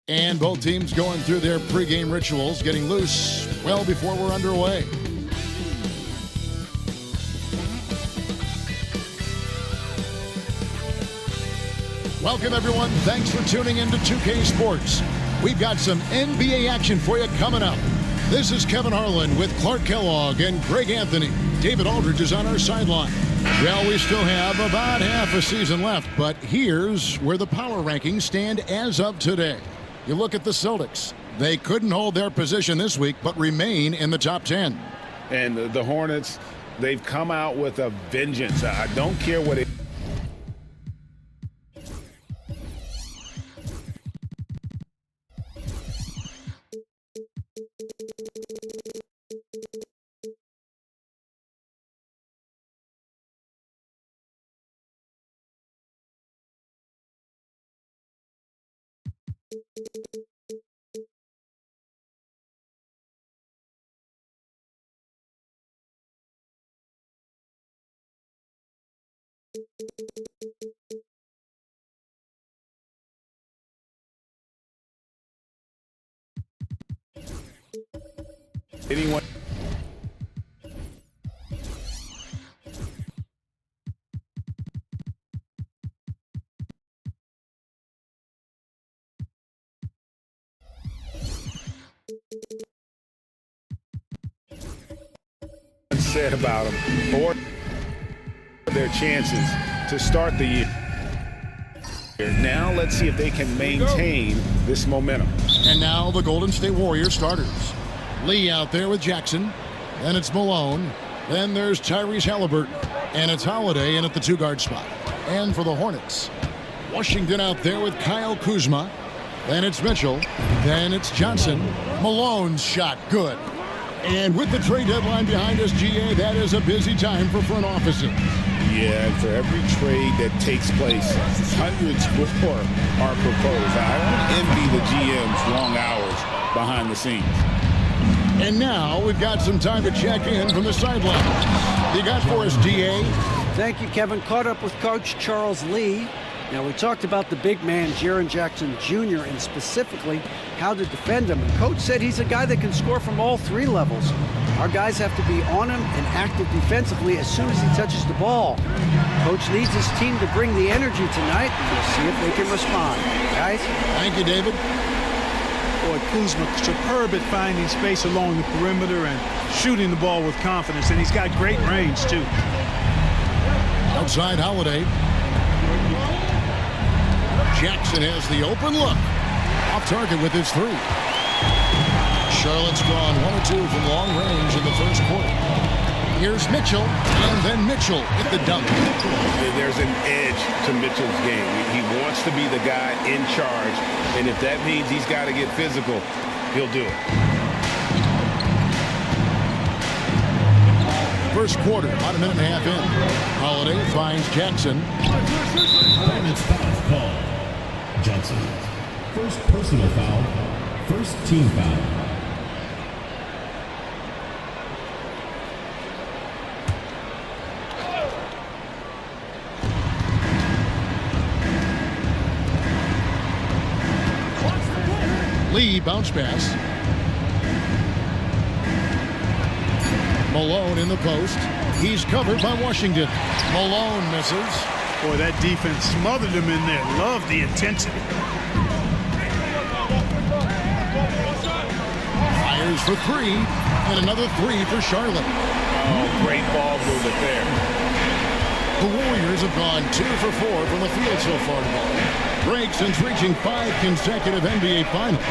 And both teams going through their pregame rituals, getting loose well before we're underway. Welcome, everyone. Thanks for tuning in to 2K Sports. We've got some NBA action for you coming up. This is Kevin Harlan with Clark Kellogg and Greg Anthony. David Aldridge is on our sideline. Well, we still have about half a season left, but here's where the power rankings stand as of today. You look at the Celtics. They couldn't hold their position this week, but remain in the top 10. And the Hornets, they've come out with a vengeance. I don't care what it... Anyone... said about them or their chances to start the year. Now let's see if they can maintain this momentum. And now the Golden State Warriors starters. Lee out there with Jackson. Then it's Malone. Then there's Tyrese Halliburton. And it's Holiday in at the two-guard spot. And for the Hornets, Washington out there with Kyle Kuzma. Then it's Mitchell. Then it's Johnson. Malone's shot good. And with the trade deadline behind us, GA, that is a busy time for front offices. Yeah, and for every trade that takes place, hundreds more are proposed. I don't envy the GM's long hours behind the scenes. And now we've got some time to check in from the sideline. You got for us, GA? Thank you, Kevin. Caught up with Coach Charles Lee. Now, we talked about the big man, Jaren Jackson Jr., and specifically how to defend him. And Coach said he's a guy that can score from all three levels. Our guys have to be on him and active defensively as soon as he touches the ball. Coach needs his team to bring the energy tonight, and we'll see if they can respond. Guys? Thank you, David. Boy, Kuzma, superb at finding space along the perimeter and shooting the ball with confidence, and he's got great range, too. Outside Holiday. Jackson has the open look. Off target with his three. Charlotte's gone 1 or 2 from long range in the first quarter. Here's Mitchell, and then Mitchell hit the dunk. There's an edge to Mitchell's game. He wants to be the guy in charge, and if that means he's got to get physical, he'll do it. First quarter, about a minute and a half in. Holiday finds Jackson. Hornets foul call. Johnson. First personal foul. First team foul. Lee bounce pass. Malone in the post. He's covered by Washington. Malone misses. Boy, that defense smothered him in there. Love the intensity. Fires for three, and another three for Charlotte. Oh, great ball movement there. The Warriors have gone 2 for 4 from the field so far today. Break since reaching 5 consecutive NBA Finals.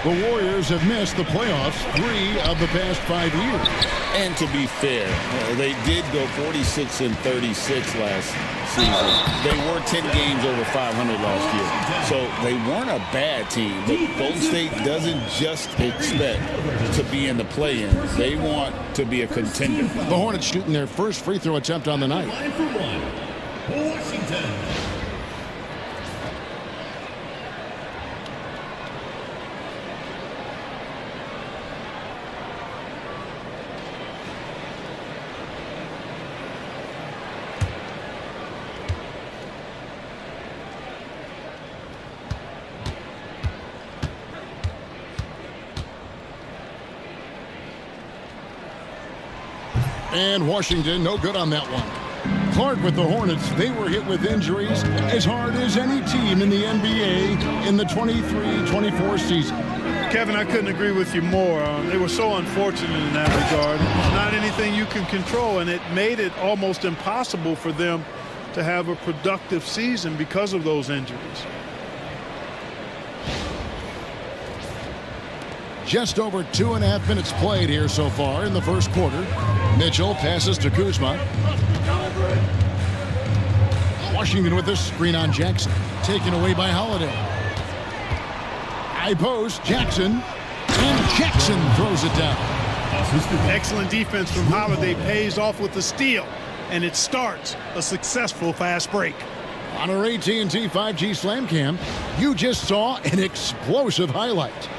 The Warriors have missed the playoffs 3 of the past 5 years. And to be fair, they did go 46 and 36 last season. They were 10 games over 500 last year. So they weren't a bad team. But Golden State doesn't just expect to be in the play-in. They want to be a contender. The Hornets shooting their first free throw attempt on the night. Line for one. Washington. And Washington, no good on that one. Clark with the Hornets, they were hit with injuries as hard as any team in the NBA in the 23-24 season. Kevin, I couldn't agree with you more. They were so unfortunate in that regard. It's not anything you can control, and it made it almost impossible for them to have a productive season because of those injuries. Just over 2.5 minutes played here so far in the first quarter. Mitchell passes to Kuzma. Washington with the screen on Jackson. Taken away by Holiday. High post, Jackson. And Jackson throws it down. Excellent defense from Holiday pays off with the steal, and it starts a successful fast break. On our AT&T 5G Slam Cam, you just saw an explosive highlight.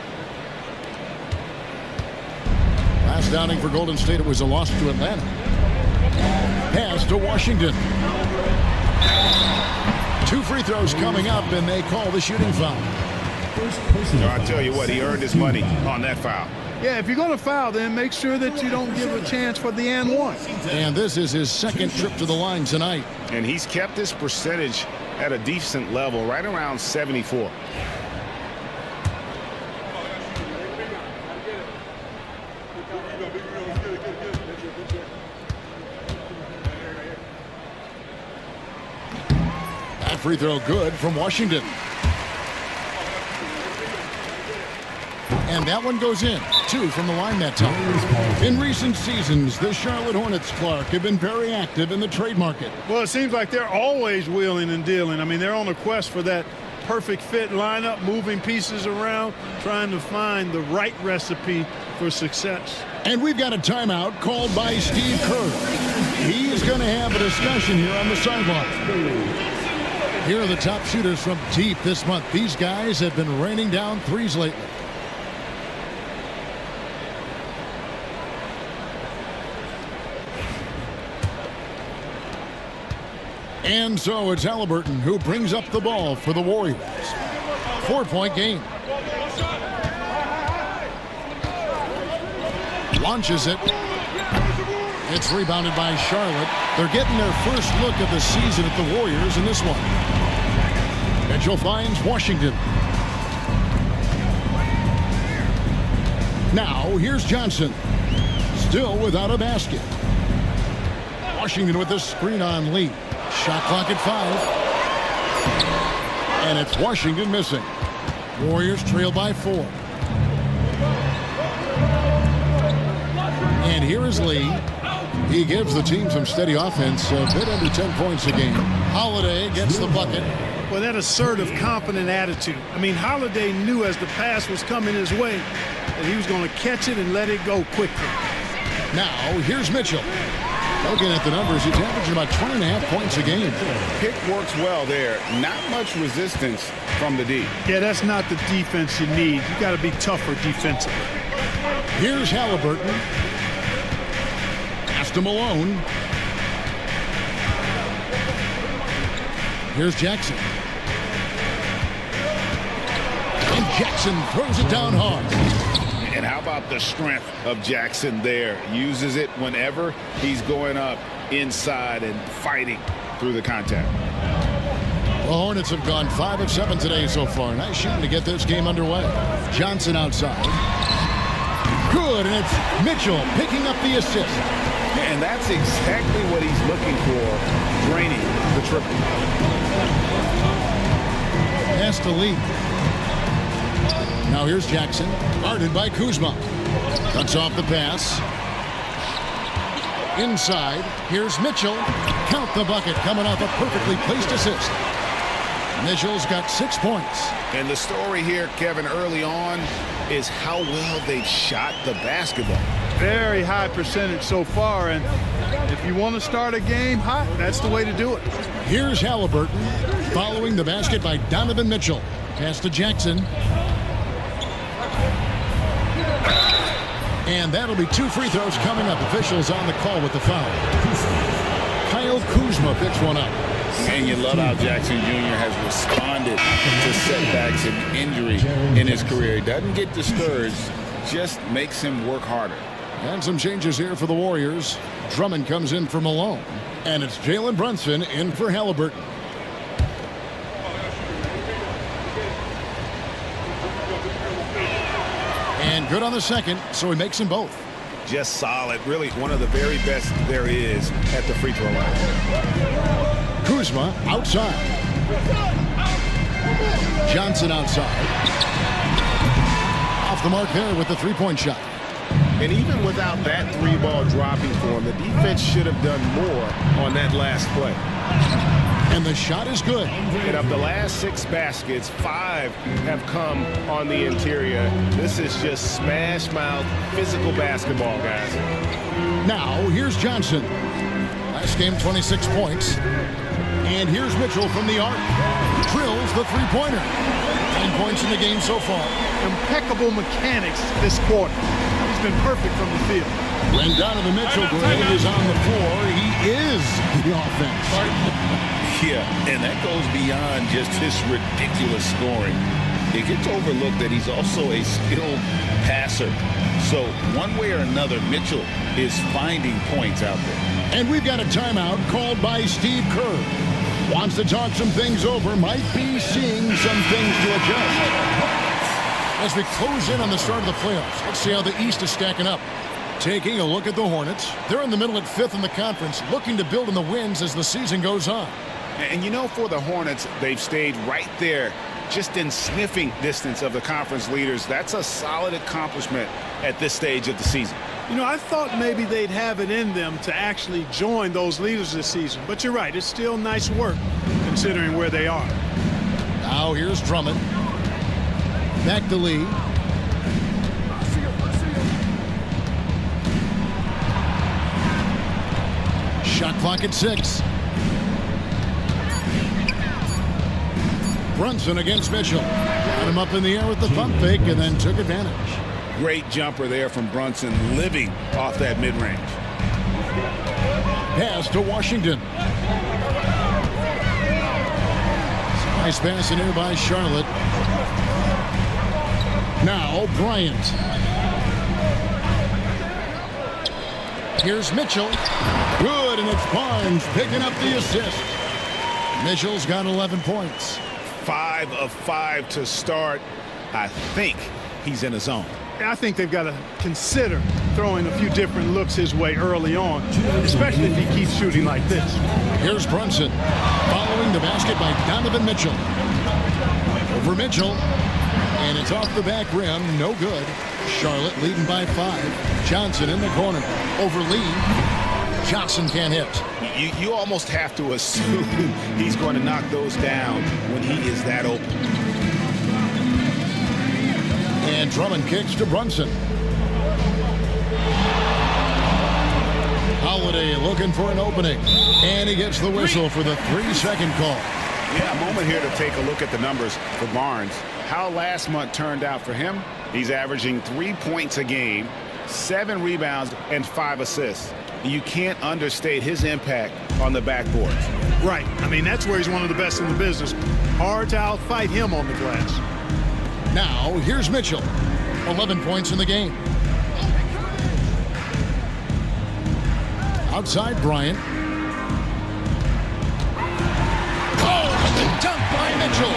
Last downing for Golden State, it was a loss to Atlanta. Pass to Washington. 2 free throws coming up, and they call the shooting foul. I'll tell you what, he earned his money on that foul. Yeah, if you're going to foul, then make sure that you don't give a chance for the and one. And this is his second trip to the line tonight. And he's kept his percentage at a decent level, right around 74. That free throw good from Washington. And that one goes in. 2 from the line that time. In recent seasons, the Charlotte Hornets, Clark, have been very active in the trade market. Well, it seems like they're always wheeling and dealing. I mean, they're on a quest for that perfect fit lineup, moving pieces around, trying to find the right recipe for success. And we've got a timeout called by Steve Kerr. He is going to have a discussion here on the sideline. Here are the top shooters from deep this month. These guys have been raining down threes lately. And so it's Halliburton who brings up the ball for the Warriors. 4-point game. Launches it. It's rebounded by Charlotte. They're getting their first look of the season at the Warriors in this one. Mitchell finds Washington. Now here's Johnson. Still without a basket. Washington with the screen on Lee. Shot clock at 5. And it's Washington missing. Warriors trail by 4. And here is Lee. He gives the team some steady offense, a bit under 10 points a game. Holiday gets the bucket. Well, that assertive, confident attitude. I mean, Holiday knew as the pass was coming his way that he was going to catch it and let it go quickly. Now, here's Mitchell. Looking at the numbers, he's averaging about 20.5 points a game. Pick works well there. Not much resistance from the D. Yeah, that's not the defense you need. You got to be tougher defensively. Here's Halliburton. Pass to Malone. Here's Jackson. And Jackson throws it down hard. And how about the strength of Jackson there? Uses it whenever he's going up inside and fighting through the contact. The Hornets have gone 5 of 7 today so far. Nice shooting to get this game underway. Johnson outside. Good, and it's Mitchell picking up the assist. And that's exactly what he's looking for, draining the triple. Pass to Lee. Now here's Jackson, guarded by Kuzma. Cuts off the pass. Inside, here's Mitchell. Count the bucket, coming off a perfectly placed assist. Mitchell's got 6 points. And the story here, Kevin, early on is how well they've shot the basketball. Very high percentage so far, and if you want to start a game hot, that's the way to do it. Here's Halliburton, following the basket by Donovan Mitchell. Pass to Jackson. And that'll be 2 free throws coming up. Officials on the call with the foul. Kyle Kuzma picks one up. And you love how Jackson Jr. has responded to setbacks and injury in his career. He doesn't get discouraged, just makes him work harder. And some changes here for the Warriors. Drummond comes in for Malone. And it's Jalen Brunson in for Halliburton. And good on the second, so he makes them both. Just solid. Really one of the very best there is at the free throw line. Kuzma outside. Johnson outside. Off the mark there with the three-point shot. And even without that three ball dropping for him, the defense should have done more on that last play. And the shot is good. And of the last 6 baskets, 5 have come on the interior. This is just smash mouth physical basketball, guys. Now here's Johnson. Last game 26 points. And here's Mitchell from the arc. Drills the three-pointer. 9 points in the game so far. Impeccable mechanics this quarter. He's been perfect from the field. When Donovan Mitchell is on the floor, he is the offense. Yeah, and that goes beyond just his ridiculous scoring. It gets overlooked that he's also a skilled passer. So one way or another, Mitchell is finding points out there. And we've got a timeout called by Steve Kerr. Wants to talk some things over, might be seeing some things to adjust. As we close in on the start of the playoffs, let's see how the East is stacking up. Taking a look at the Hornets. They're in the middle at 5th in the conference, looking to build in the wins as the season goes on. And you know, for the Hornets, they've stayed right there, just in sniffing distance of the conference leaders. That's a solid accomplishment at this stage of the season. You know, I thought maybe they'd have it in them to actually join those leaders this season. But you're right, it's still nice work considering where they are. Now here's Drummond. Back to Lee. Shot clock at 6. Brunson against Mitchell. Got him up in the air with the pump fake and then took advantage. Great jumper there from Brunson, living off that mid-range. Pass to Washington. Nice pass in here by Charlotte. Now Bryant. Here's Mitchell. Good, and it's Barnes picking up the assist. Mitchell's got 11 points. 5 of 5 to start. I think he's in a zone. I think they've got to consider throwing a few different looks his way early on, especially if he keeps shooting like this. Here's Brunson following the basket by Donovan Mitchell. Over Mitchell, and it's off the back rim, no good. Charlotte leading by 5. Johnson in the corner. Over Lee. Johnson can't hit. You almost have to assume he's going to knock those down when he is that open. And Drummond kicks to Brunson. Holiday looking for an opening. And he gets the whistle for the 3-second call. Yeah, a moment here to take a look at the numbers for Barnes. How last month turned out for him? He's averaging 3 points a game, 7 rebounds, and 5 assists. You can't understate his impact on the backboards. Right. I mean, that's where he's one of the best in the business. Hard to outfight him on the glass. Now, here's Mitchell. 11 points in the game. Outside Bryant. Oh, the dunk by Mitchell.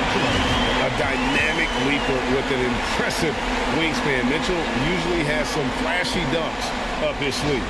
A dynamic leaper with an impressive wingspan. Mitchell usually has some flashy dunks up his sleeve.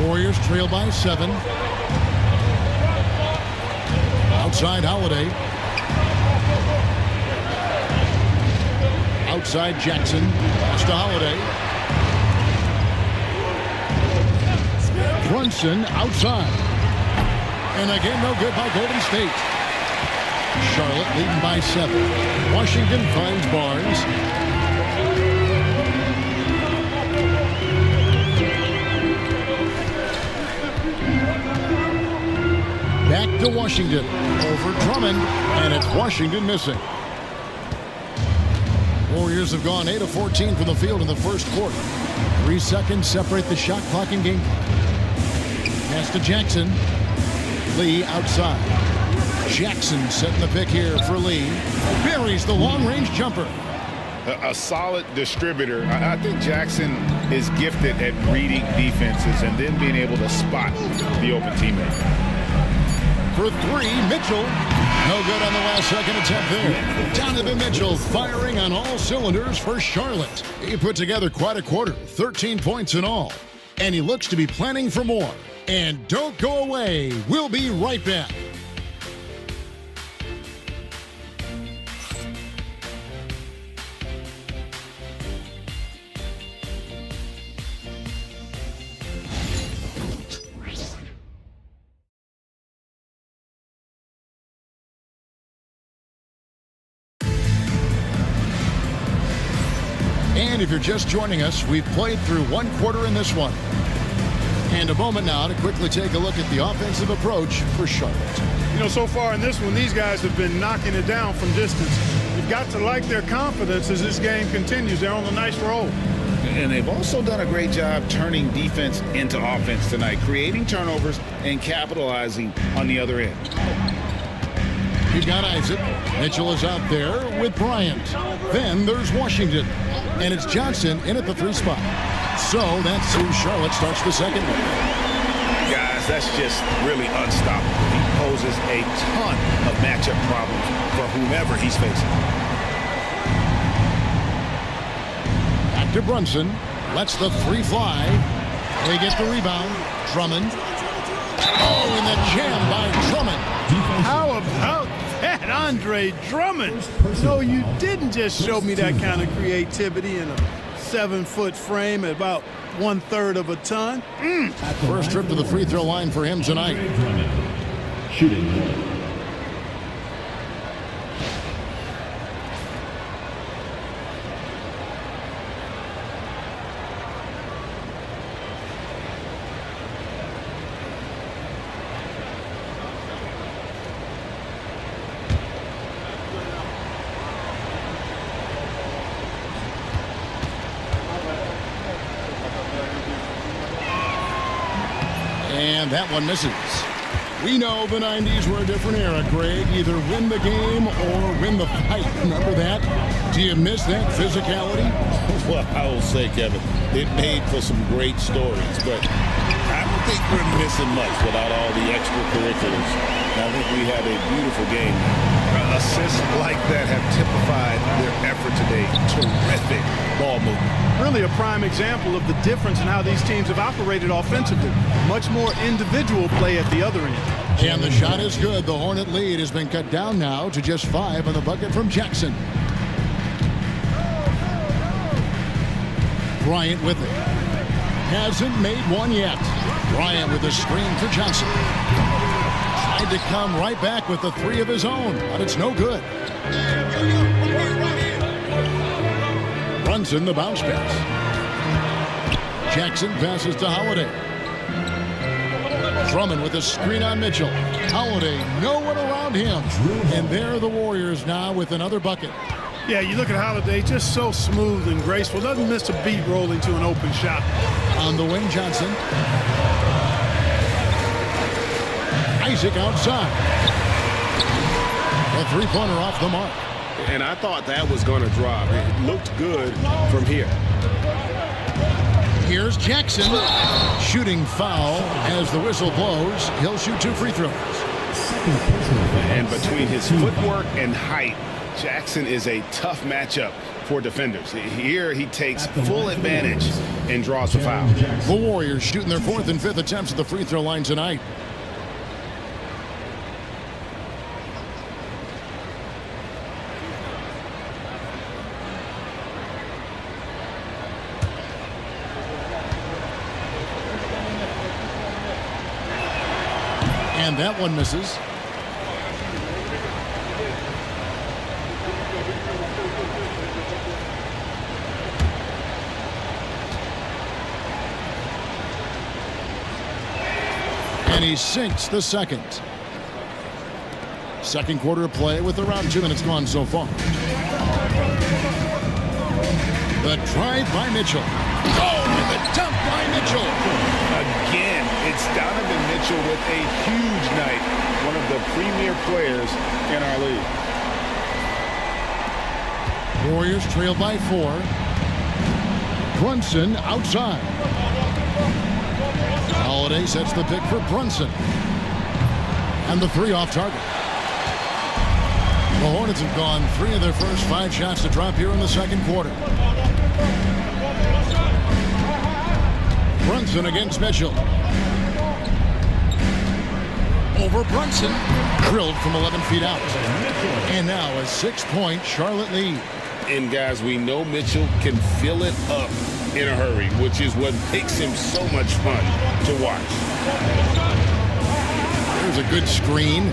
Warriors trail by 7. Outside Holiday. Outside Jackson. Pass to Holiday. Brunson outside. And again, no good by Golden State. Charlotte leading by 7. Washington finds Barnes. Back to Washington. Over Drummond. And it's Washington missing. Warriors have gone 8 of 14 from the field in the first quarter. 3 seconds separate the shot clock and game clock. Pass to Jackson. Lee outside. Jackson setting the pick here for Lee. Buries the long-range jumper. A solid distributor. I think Jackson is gifted at reading defenses and then being able to spot the open teammate. For 3, Mitchell. No good on the last second attempt there. Donovan Mitchell firing on all cylinders for Charlotte. He put together quite a quarter, 13 points in all. And he looks to be planning for more. And don't go away. We'll be right back. And if you're just joining us, we've played through 1 quarter in this one. And a moment now to quickly take a look at the offensive approach for Charlotte. You know, so far in this one, these guys have been knocking it down from distance. You've got to like their confidence as this game continues. They're on a nice roll. And they've also done a great job turning defense into offense tonight, creating turnovers and capitalizing on the other end. You've got Isaac. Mitchell is out there with Bryant. Then there's Washington. And it's Johnson in at the 3 spot. So that's who Charlotte starts the second one. Guys, that's just really unstoppable. He poses a ton of matchup problems for whomever he's facing. Back to Brunson. Lets the 3 fly. They get the rebound. Drummond. Oh, and the jam by Drummond. How about that, Andre Drummond? No, you didn't just show me that kind of creativity in a 7-foot frame at about 1/3 of a ton. First trip to the free throw line for him tonight. Shooting. And that one misses. We know the 90s were a different era, Greg. Either win the game or win the fight. Remember that? Do you miss that physicality? Well, I will say, Kevin, it made for some great stories, but I don't think we're missing much without all the extracurriculars. I think we had a beautiful game. Assists like that have typified their effort today. Terrific ball movement. Really a prime example of the difference in how these teams have operated offensively. Much more individual play at the other end. And the shot is good. The Hornet lead has been cut down now to just 5 on the bucket from Jackson. Bryant with it. Hasn't made one yet. Bryant with a screen for Johnson. Tried to come right back with the 3 of his own, but it's no good. Brunson, the bounce pass. Jackson passes to Holiday. Drummond with a screen on Mitchell. Holiday, no one around him. And there are the Warriors now with another bucket. Yeah, you look at Holiday, just so smooth and graceful. Doesn't miss a beat rolling to an open shot. On the wing, Johnson. Isaac outside. A 3-pointer off the mark. And I thought that was going to drop. It looked good from here. Here's Jackson. Shooting foul as the whistle blows. He'll shoot 2 free throws. And between his footwork and height, Jackson is a tough matchup for defenders. Here he takes full advantage and draws the foul. The Warriors shooting their 4th and 5th attempts at the free throw line tonight. And that one misses. And he sinks the second. Second quarter of play with around 2 minutes gone so far. The drive by Mitchell. Oh, and the dunk by Mitchell. Again, it's Donovan Mitchell with a huge night. One of the premier players in our league. Warriors trail by 4. Brunson outside. Holiday sets the pick for Brunson. And the 3 off target. The Hornets have gone 3 of their first 5 shots to drop here in the second quarter. Brunson against Mitchell. Over Brunson. Drilled from 11 feet out. And now a 6-point Charlotte lead. And guys, we know Mitchell can fill it up in a hurry, which is what makes him so much fun to watch. There's a good screen.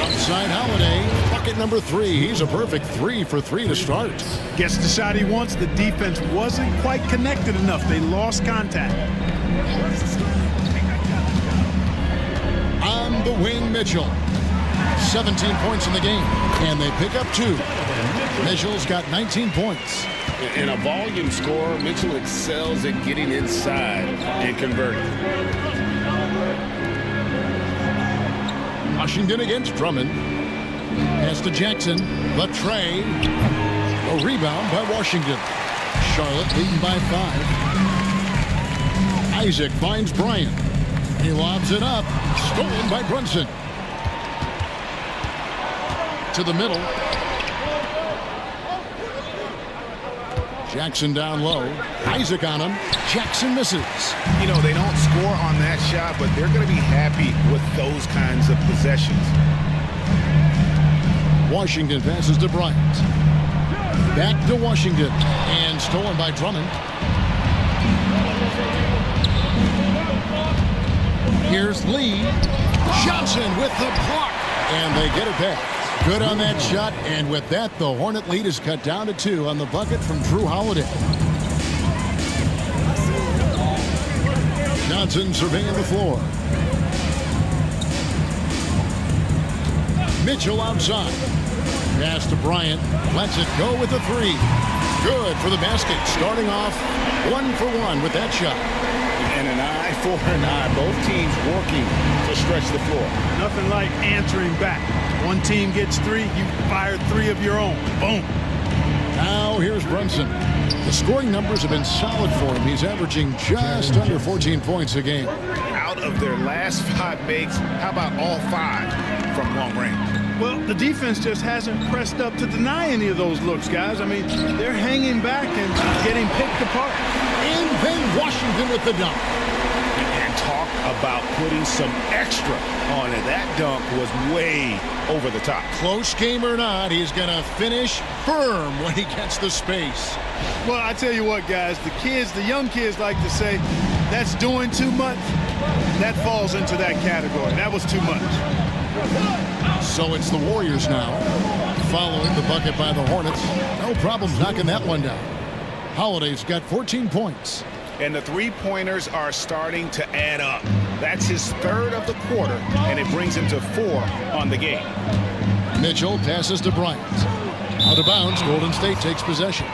Outside Holiday. Bucket number 3. He's a perfect 3 for 3 to start. Gets the shot he wants. The defense wasn't quite connected enough. They lost contact. On the wing, Mitchell. 17 points in the game. And they pick up 2. Mitchell's got 19 points. In a volume scorer, Mitchell excels at getting inside and converting. Washington against Drummond. Pass to Jackson. The tray. A rebound by Washington. Charlotte leading by 5. Isaac finds Bryant. He lobs it up. Stolen by Brunson. To the middle. Jackson down low. Isaac on him. Jackson misses. You know, they don't score on that shot, but they're going to be happy with those kinds of possessions. Washington passes to Bryant. Back to Washington. And stolen by Drummond. Here's Lee. Johnson with the block. And they get it back. Good on that shot, and with that, the Hornet lead is cut down to 2 on the bucket from Drew Holiday. Johnson surveying the floor. Mitchell outside. Pass to Bryant. Lets it go with a 3. Good for the basket. Starting off 1 for 1 with that shot. And an eye for an eye. Both teams working to stretch the floor. Nothing like answering back. One team gets 3, you fire 3 of your own. Boom. Now here's Brunson. The scoring numbers have been solid for him. He's averaging just under 14 points a game. Out of their last 5 makes, how about all 5 from long range? Well, the defense just hasn't pressed up to deny any of those looks, guys. I mean, they're hanging back and getting picked apart. And then Washington with the dunk. And talk about putting some extra on it. That dunk was way over the top. Close game or not, he's going to finish firm when he gets the space. Well, I tell you what, guys, the young kids like to say, that's doing too much. That falls into that category. That was too much. So it's the Warriors now, following the bucket by the Hornets. No problems knocking that one down. Holiday's got 14 points. And the 3-pointers are starting to add up. That's his 3rd of the quarter, and it brings him to 4 on the game. Mitchell passes to Bryant. Out of bounds, Golden State takes possession.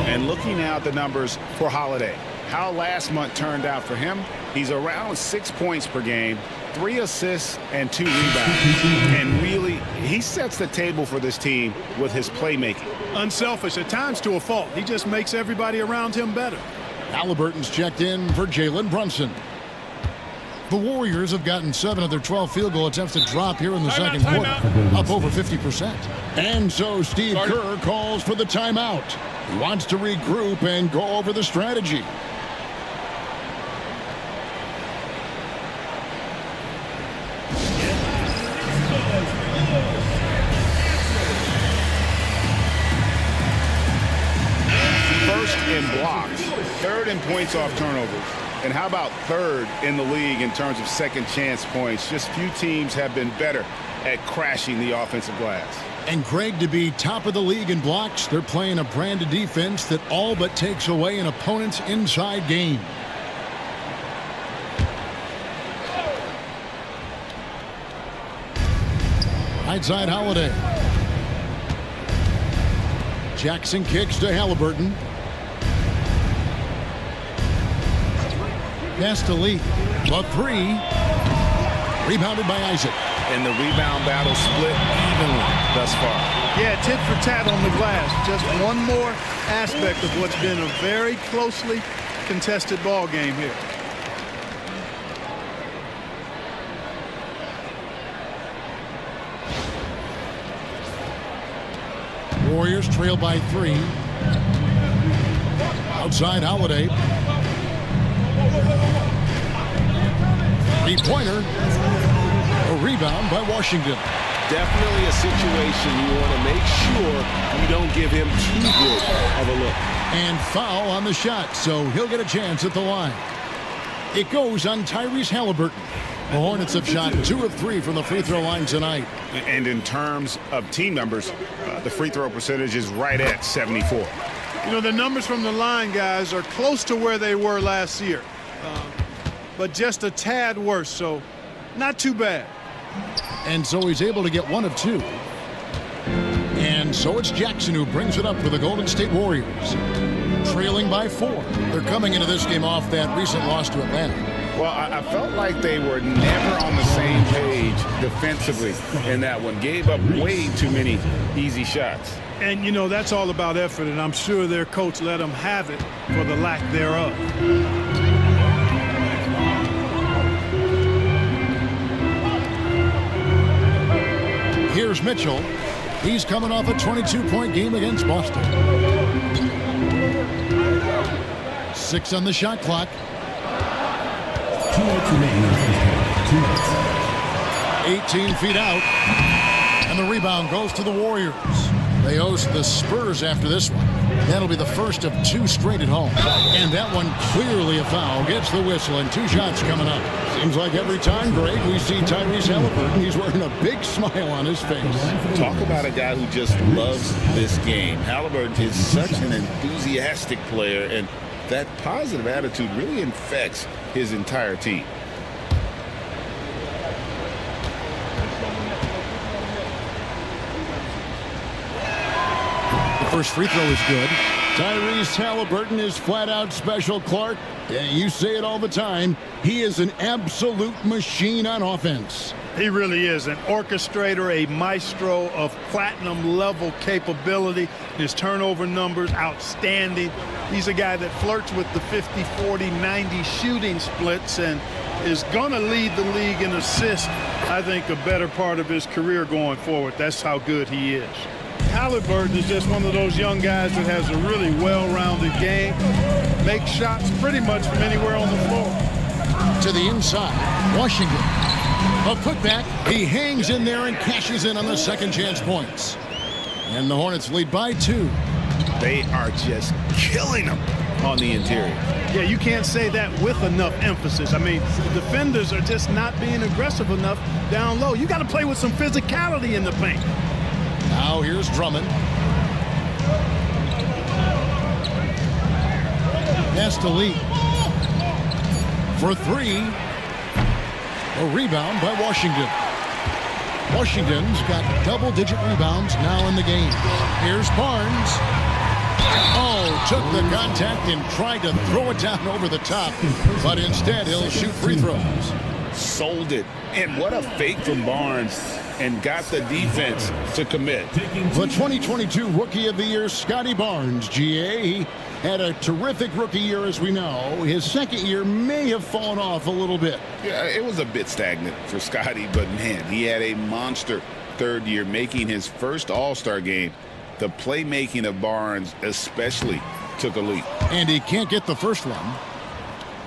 And looking now at the numbers for Holiday, how last month turned out for him, he's around 6 points per game, 3 assists, and 2 rebounds. And really, he sets the table for this team with his playmaking. Unselfish at times to a fault. He just makes everybody around him better. Halliburton's checked in for Jalen Brunson. The Warriors have gotten 7 of their 12 field goal attempts to drop here in the second quarter, up over 50%. And so Steve Kerr calls for the timeout. He wants to regroup and go over the strategy. First in blocks, third in points off turnovers. And how about third in the league in terms of second chance points? Just few teams have been better at crashing the offensive glass. And Greg, to be top of the league in blocks, they're playing a brand of defense that all but takes away an opponent's inside game. Right side Holiday. Jackson kicks to Halliburton. Pass to Lee. The three. Rebounded by Isaac. And the rebound battle split evenly thus far. Yeah, tit for tat on the glass. Just one more aspect of what's been a very closely contested ball game here. Warriors trail by 3. Outside Holiday. Three-pointer. A rebound by Washington. Definitely a situation you want to make sure you don't give him too good of a look. And foul on the shot, so he'll get a chance at the line. It goes on Tyrese Halliburton. The Hornets have shot 2 of 3 from the free throw line tonight. And in terms of team numbers, the free throw percentage is right at 74. You know, the numbers from the line, guys, are close to where they were last year. But just a tad worse, so not too bad. And so he's able to get 1 of 2. And so it's Jackson who brings it up for the Golden State Warriors. Trailing by 4. They're coming into this game off that recent loss to Atlanta. Well, I felt like they were never on the same page defensively in that one. Gave up way too many easy shots. And, you know, that's all about effort, and I'm sure their coach let them have it for the lack thereof. Here's Mitchell. He's coming off a 22-point game against Boston. 6 on the shot clock. 2 minutes remaining in the first half. 2 minutes. 18 feet out. And the rebound goes to the Warriors. They host the Spurs after this one. That'll be the first of 2 straight at home. And that one clearly a foul. Gets the whistle and 2 shots coming up. Seems like every time, Greg, we see Tyrese Halliburton, he's wearing a big smile on his face. Talk about a guy who just loves this game. Halliburton is such an enthusiastic player, and that positive attitude really infects his entire team. The first free throw is good. Tyrese Halliburton is flat out special, Clark. You say it all the time. He is an absolute machine on offense. He really is an orchestrator, a maestro of platinum-level capability. His turnover numbers, outstanding. He's a guy that flirts with the 50, 40, 90 shooting splits and is going to lead the league in assists, I think, a better part of his career going forward. That's how good he is. Halliburton is just one of those young guys that has a really well-rounded game, makes shots pretty much from anywhere on the floor. To the inside, Washington. A putback. He hangs in there and cashes in on the second chance points. And the Hornets lead by 2. They are just killing them on the interior. Yeah, you can't say that with enough emphasis. I mean, the defenders are just not being aggressive enough down low. You got to play with some physicality in the paint. Now here's Drummond. Pass to Lee. For 3. A rebound by Washington. Washington's got double-digit rebounds now in the game. Here's Barnes. Oh, took the contact and tried to throw it down over the top, but instead he'll shoot free throws. Sold it. And what a fake from Barnes, and got the defense to commit. The 2022 Rookie of the Year, Scotty Barnes, GA. He had a terrific rookie year, as we know. His second year may have fallen off a little bit. Yeah, it was a bit stagnant for Scotty, but man, he had a monster third year, making his first All-Star game. The playmaking of Barnes especially took a leap. And he can't get the first one.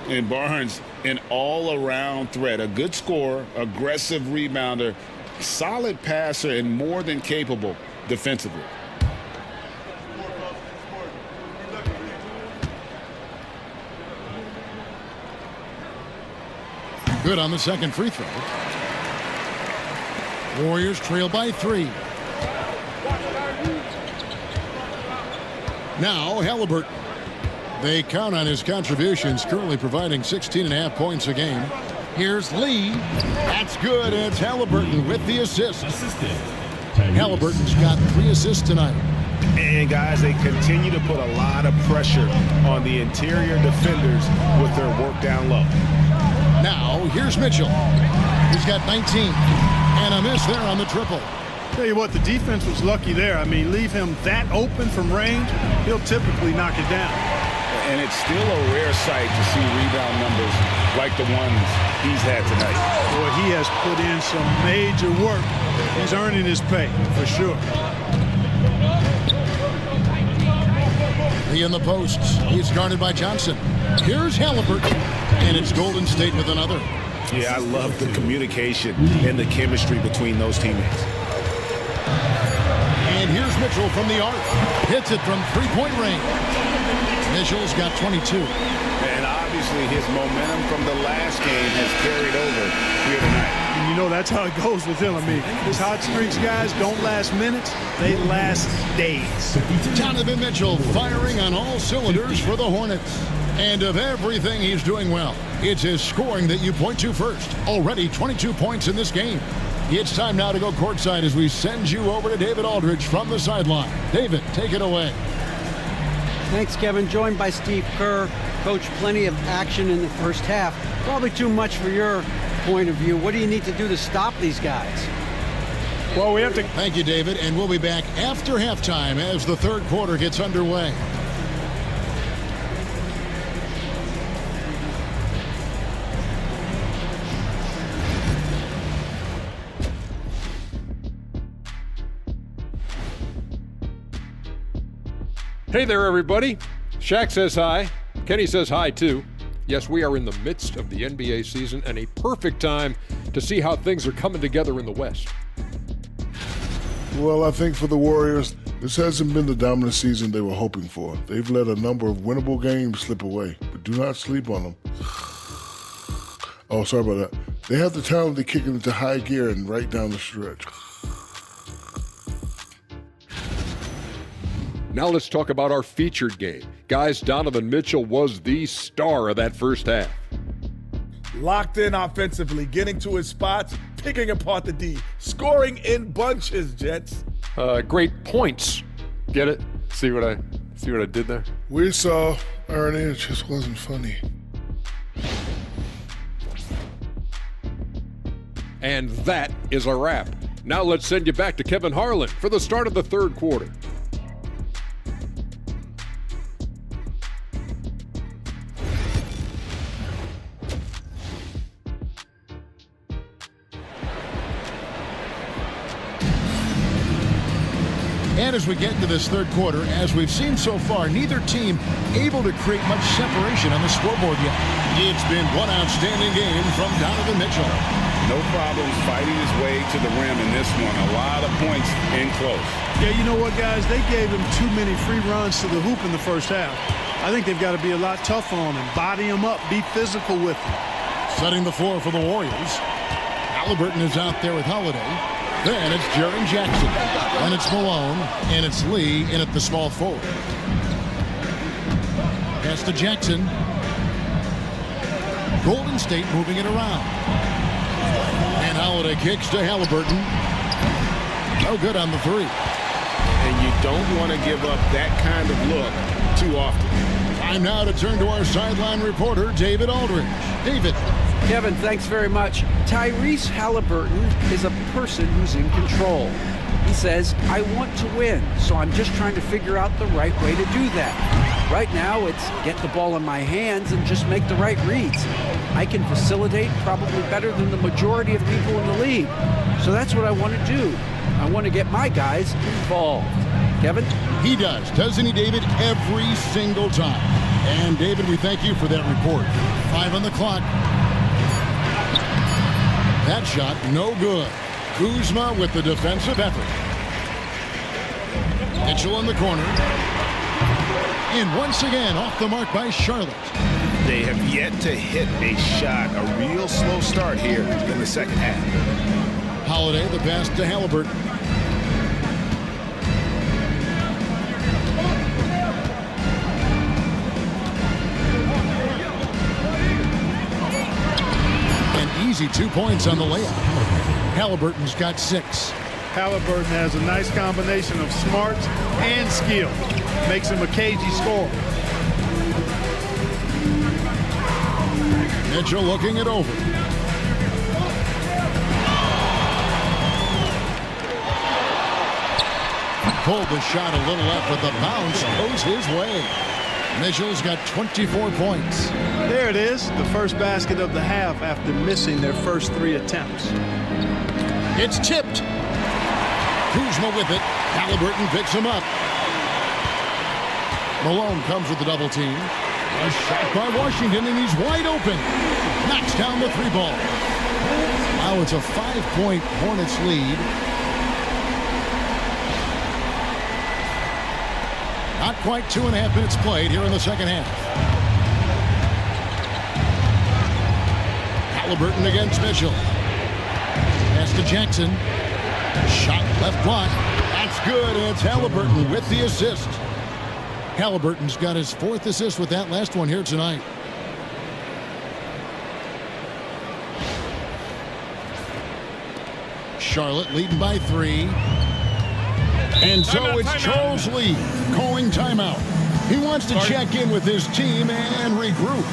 And Barnes, an all-around threat, a good scorer, aggressive rebounder, Solid passer and more than capable defensively. Good on the second free throw. Warriors trail by 3. Now Halliburton. They count on his contributions, currently providing 16.5 points a game. Here's Lee. That's good. It's Halliburton with the assist. Halliburton's got 3 assists tonight. And guys, they continue to put a lot of pressure on the interior defenders with their work down low. Now here's Mitchell. He's got 19 and a miss there on the triple. Tell you what, the defense was lucky there. I mean, leave him that open from range, he'll typically knock it down. And it's still a rare sight to see rebound numbers like the ones he's had tonight. Boy, he has put in some major work. He's earning his pay, for sure. Lee in the posts. He's guarded by Johnson. Here's Halliburton. And it's Golden State with another. Yeah, I love the communication and the chemistry between those teammates. And here's Mitchell from the arc. Hits it from three-point range. Mitchell's got 22. And obviously his momentum from the last game has carried over here tonight. And you know, that's how it goes with him. I mean, his hot streaks, guys, don't last minutes. They last days. Donovan Mitchell firing on all cylinders for the Hornets. And of everything he's doing well, it's his scoring that you point to first. Already 22 points in this game. It's time now to go courtside as we send you over to David Aldridge from the sideline. David, take it away. Thanks, Kevin. Joined by Steve Kerr. Coach, plenty of action in the first half. Probably too much for your point of view. What do you need to do to stop these guys? Well, we have to... Thank you, David. And we'll be back after halftime as the third quarter gets underway. Hey there, everybody. Shaq says hi. Kenny says hi, too. Yes, we are in the midst of the NBA season and a perfect time to see how things are coming together in the West. Well, I think for the Warriors, this hasn't been the dominant season they were hoping for. They've let a number of winnable games slip away, but do not sleep on them. Oh, sorry about that. They have the talent to kick it into high gear and right down the stretch. Now let's talk about our featured game. Guys, Donovan Mitchell was the star of that first half. Locked in offensively, getting to his spots, picking apart the D, scoring in bunches, Jets. Great points. Get it? See what I did there? We saw, Ernie, it just wasn't funny. And that is a wrap. Now let's send you back to Kevin Harlan for the start of the third quarter. And as we get into this third quarter, as we've seen so far, neither team able to create much separation on the scoreboard yet. It's been one outstanding game from Donovan Mitchell. No problems fighting his way to the rim in this one. A lot of points in close. Yeah, you know what, guys? They gave him too many free runs to the hoop in the first half. I think they've got to be a lot tougher on him, body him up, be physical with him. Setting the floor for the Warriors. Halliburton is out there with Holiday. Then it's Jaren Jackson. Then it's Malone. And it's Lee in at the small forward. Pass to Jackson. Golden State moving it around. And Holiday kicks to Halliburton. No good on the three. And you don't want to give up that kind of look too often. Time now to turn to our sideline reporter, David Aldridge. David. Kevin, thanks very much. Tyrese Halliburton is a person who's in control. He says, I want to win, so I'm just trying to figure out the right way to do that. Right now, it's get the ball in my hands and just make the right reads. I can facilitate probably better than the majority of people in the league. So that's what I want to do. I want to get my guys involved. Kevin? He does, doesn't he, David? Every single time. And, David, we thank you for that report. 5 on the clock. That shot, no good. Kuzma with the defensive effort. Mitchell in the corner. And once again, off the mark by Charlotte. They have yet to hit a shot. A real slow start here in the second half. Holiday, the pass to Halliburton. An easy 2 points on the layup. Halliburton's got 6. Halliburton has a nice combination of smarts and skill. Makes him a cagey scorer. Mitchell looking it over. Pulled the shot a little left, but the bounce goes his way. Mitchell's got 24 points. There it is, the first basket of the half after missing their first 3 attempts. It's tipped. Kuzma with it. Halliburton picks him up. Malone comes with the double team. A shot by Washington, and he's wide open. Knocks down the 3 ball. Now it's a 5-point Hornets lead. Not quite 2.5 minutes played here in the second half. Halliburton against Mitchell. Pass to Jackson. Shot left block. That's good, and it's Halliburton with the assist. Halliburton's got his 4th assist with that last one here tonight. Charlotte leading by 3. And so it's Charles Lee calling timeout. He wants to check in with his team and regroup.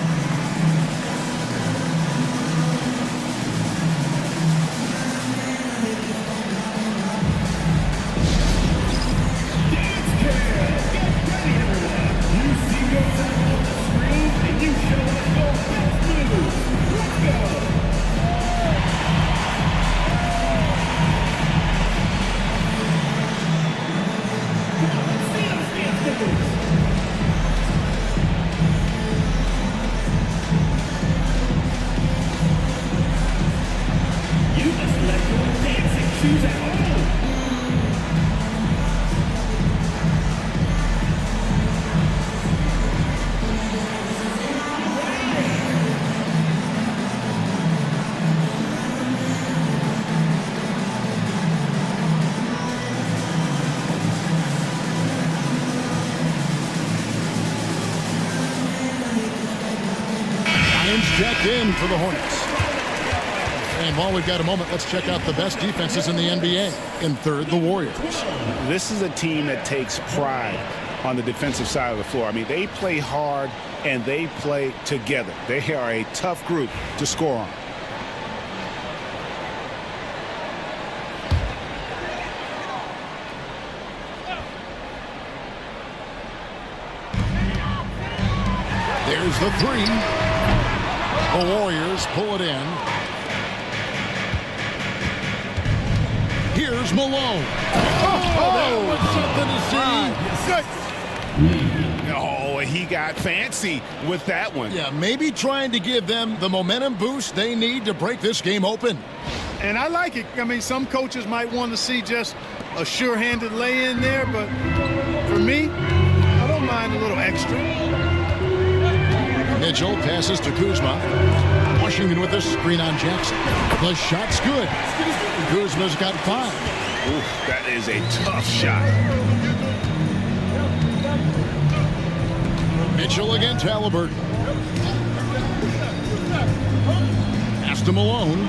Checked in for the Hornets. And while we've got a moment, let's check out the best defenses in the NBA. In third, the Warriors. This is a team that takes pride on the defensive side of the floor. I mean, they play hard and they play together. They are a tough group to score on. There's the 3. The Warriors pull it in. Here's Malone. That was something to see. Oh, he got fancy with that one. Yeah, maybe trying to give them the momentum boost they need to break this game open. And I like it. I mean, some coaches might want to see just a sure-handed lay-in there, but for me, I don't mind a little extra. Mitchell passes to Kuzma. Washington with a screen on Jackson. The shot's good. Kuzma's got 5. Ooh, that is a tough shot. Mitchell against Halliburton. Pass to Malone.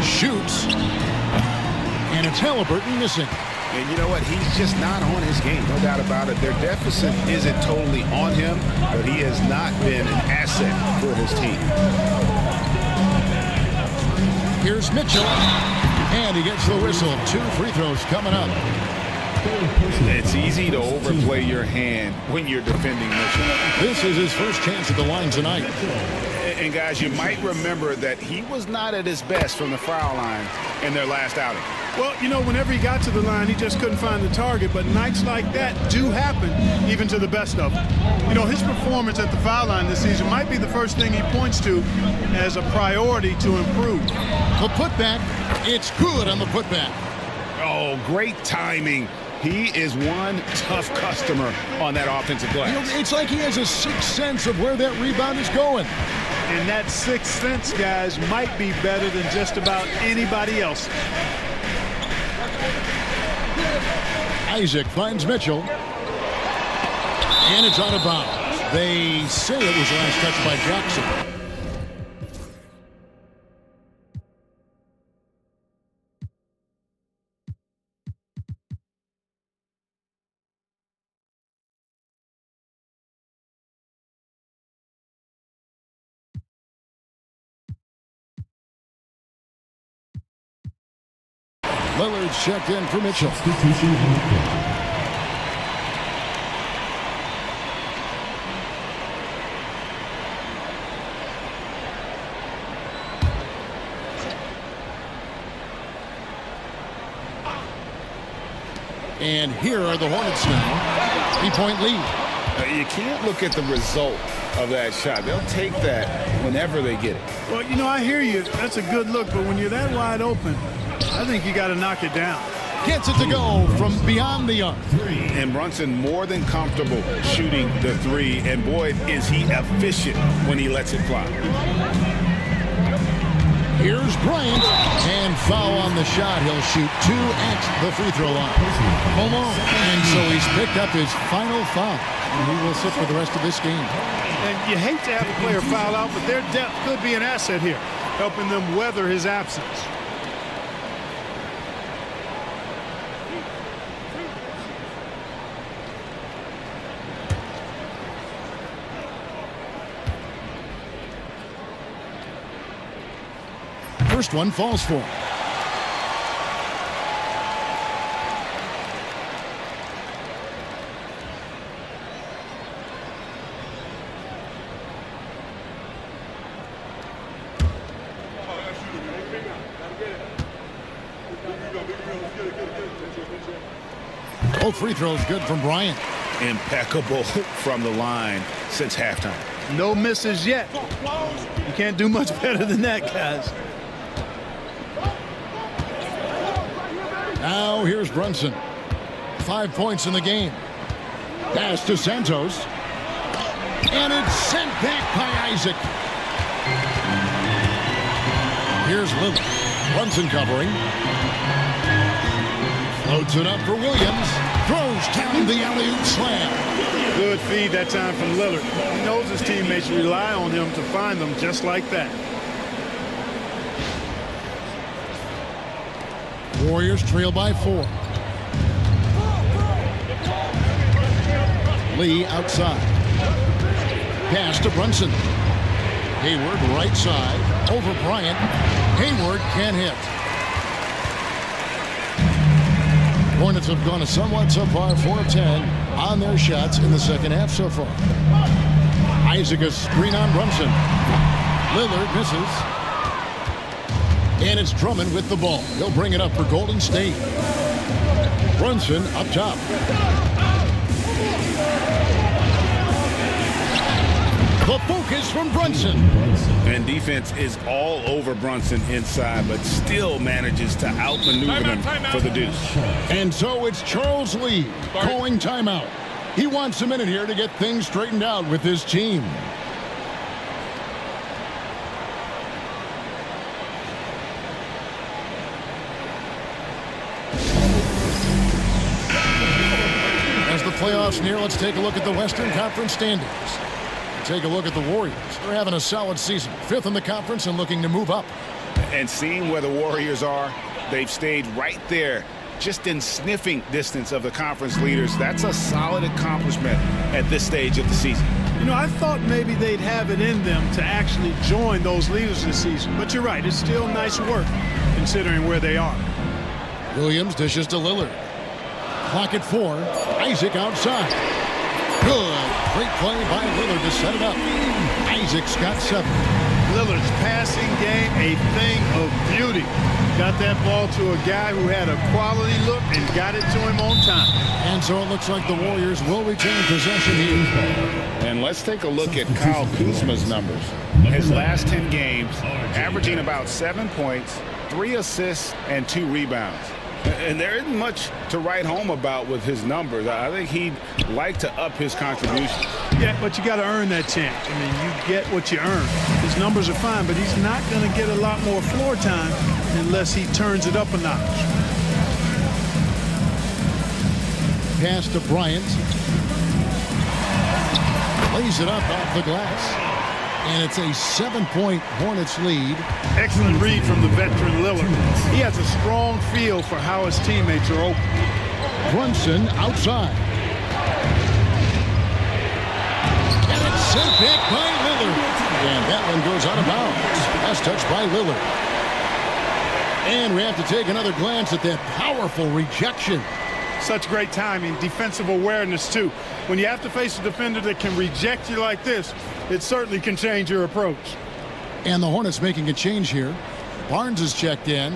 Shoots. And it's Halliburton missing. And you know what? He's just not on his game, no doubt about it. Their deficit isn't totally on him, but he has not been an asset for his team. Here's Mitchell, and he gets the whistle. 2 free throws coming up. It's easy to overplay your hand when you're defending Mitchell. This is his first chance at the line tonight. And guys, you might remember that he was not at his best from the foul line in their last outing. Well, you know, whenever he got to the line, he just couldn't find the target. But nights like that do happen, even to the best of them. You know, his performance at the foul line this season might be the first thing he points to as a priority to improve. The putback, it's good on the putback. Oh, great timing. He is one tough customer on that offensive glass. It's like he has a sixth sense of where that rebound is going. And that sixth sense, guys, might be better than just about anybody else. Isaac finds Mitchell. And it's out of bounds. They say it was last touched by Jackson. Lillard's checked in for Mitchell. Substitution on the court. And here are the Hornets now. 3-point lead. You can't look at the result of that shot. They'll take that whenever they get it. Well, you know, I hear you. That's a good look. But when you're that wide open, I think you got to knock it down. Gets it to go from beyond the arc. And Brunson more than comfortable shooting the three. And boy, is he efficient when he lets it fly. Here's Bryant, and foul on the shot. He'll shoot 2 at the free throw line. Alone. And so he's picked up his final foul. And he will sit for the rest of this game. And you hate to have a player foul out, but their depth could be an asset here, helping them weather his absence. First one falls for him. Both free throws good from Bryant. Impeccable from the line since halftime. No misses yet. You can't do much better than that, guys. Now here's Brunson. 5 points in the game. Pass to Santos. And it's sent back by Isaac. Here's Lillard. Brunson covering. Floats it up for Williams. Throws down the alley-oop slam. Good feed that time from Lillard. He knows his teammates rely on him to find them just like that. Warriors trail by 4. Lee outside. Pass to Brunson. Hayward right side. Over Bryant. Hayward can't hit. Hornets have gone somewhat subpar, 4 of 10 on their shots in the second half so far. Isaac a screen on Brunson. Lillard misses. And it's Drummond with the ball. He'll bring it up for Golden State. Brunson up top. The focus from Brunson. And defense is all over Brunson inside, but still manages to outmaneuver them for the deuce. And so it's Charles Lee calling timeout. He wants a minute here to get things straightened out with his team. As the playoffs near, let's take a look at the Western Conference standings. Take a look at the Warriors. They're having a solid season. 5th in the conference and looking to move up. And seeing where the Warriors are, they've stayed right there, just in sniffing distance of the conference leaders. That's a solid accomplishment at this stage of the season. You know, I thought maybe they'd have it in them to actually join those leaders this season. But you're right, it's still nice work considering where they are. Williams dishes to Lillard. Clock at 4. Isaac outside. Good. Great play by Lillard to set it up. Isaac's got 7. Lillard's passing game, a thing of beauty. Got that ball to a guy who had a quality look and got it to him on time. And so it looks like the Warriors will retain possession here. And let's take a look at Kyle Kuzma's numbers. His last 10 games, averaging about 7 points, 3 assists, and 2 rebounds. And there isn't much to write home about with his numbers. I think he'd like to up his contribution. Yeah, but you got to earn that chance. I mean, you get what you earn. His numbers are fine, but he's not going to get a lot more floor time unless he turns it up a notch. Pass to Bryant. Lays it up off the glass. And it's a 7-point Hornets lead. Excellent read from the veteran Lillard. He has a strong feel for how his teammates are open. Brunson outside. And it's sent back by Lillard. And that one goes out of bounds. Last touch by Lillard. And we have to take another glance at that powerful rejection. Such great timing, defensive awareness too. When you have to face a defender that can reject you like this, it certainly can change your approach. And the Hornets making a change here. Barnes is checked in.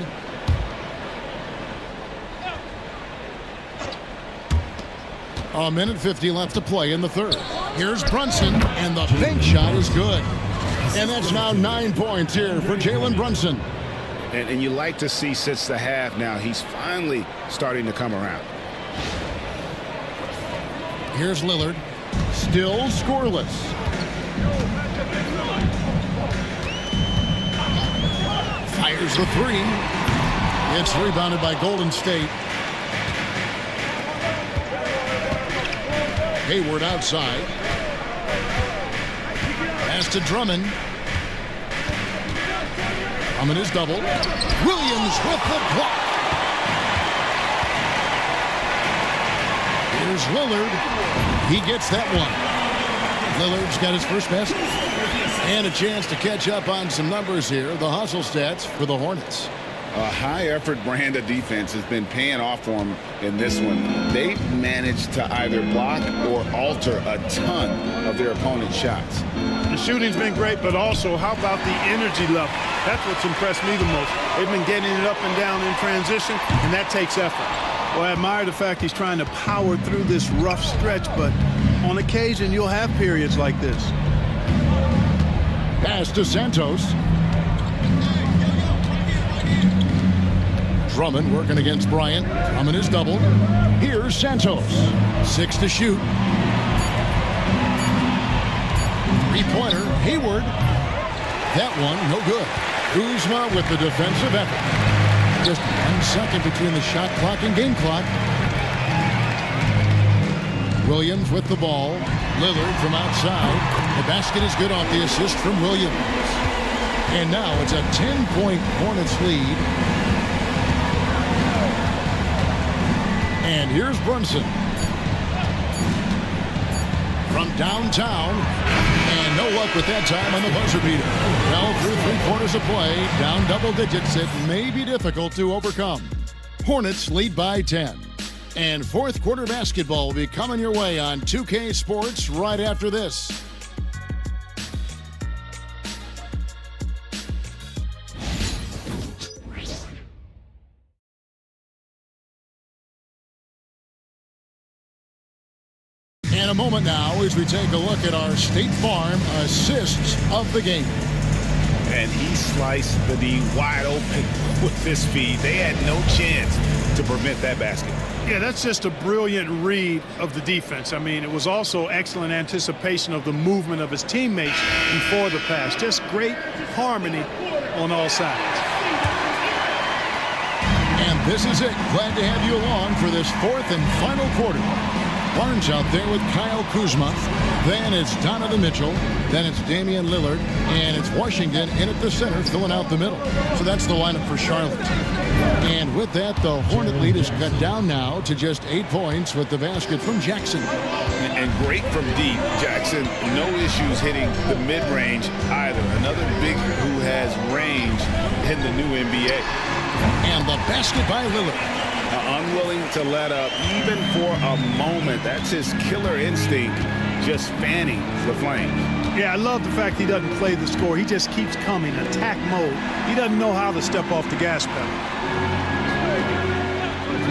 A minute 50 left to play in the third. Here's Brunson, and the bank shot is good. And that's now 9 points here for Jalen Brunson. And you like to see since the half now, he's finally starting to come around. Here's Lillard, still scoreless. Fires the three. It's rebounded by Golden State. Hayward outside. Pass to Drummond. Drummond is doubled. Williams with the block. Here's Lillard. He gets that one. Lillard's got his first basket. And a chance to catch up on some numbers here. The hustle stats for the Hornets. A high-effort brand of defense has been paying off for them in this one. They've managed to either block or alter a ton of their opponent's shots. The shooting's been great, but also how about the energy level? That's what's impressed me the most. They've been getting it up and down in transition, and that takes effort. Well, I admire the fact he's trying to power through this rough stretch, but on occasion you'll have periods like this. Pass to Santos. Drummond working against Bryant. Drummond is doubled. Here's Santos. 6 to shoot. Three-pointer. Hayward. That one, no good. Kuzma with the defensive effort. Just 1 second between the shot clock and game clock. Williams with the ball. Lillard from outside. The basket is good off the assist from Williams. And now it's a 10-point Hornets lead. And here's Brunson. From downtown. And no luck with that time on the buzzer beater. Well, through 3 quarters of play, down double digits, it may be difficult to overcome. Hornets lead by 10. And fourth quarter basketball will be coming your way on 2K Sports right after this. In a moment now as we take a look at our State Farm assists of the game. And he sliced the D wide open with his feed. They had no chance to prevent that basket. Yeah, that's just a brilliant read of the defense. I mean, it was also excellent anticipation of the movement of his teammates before the pass. Just great harmony on all sides. And this is it. Glad to have you along for this fourth and final quarter. Barnes out there with Kyle Kuzma. Then it's Donovan Mitchell. Then it's Damian Lillard. And it's Washington in at the center, filling out the middle. So that's the lineup for Charlotte. And with that, the Hornet lead is cut down now to just 8 points with the basket from Jackson. And great from deep. Jackson, no issues hitting the mid-range either. Another big who has range in the new NBA. And the basket by Lillard. Unwilling to let up even for a moment. That's his killer instinct, just fanning the flames. Yeah, I love the fact he doesn't play the score. He just keeps coming, attack mode. He doesn't know how to step off the gas pedal.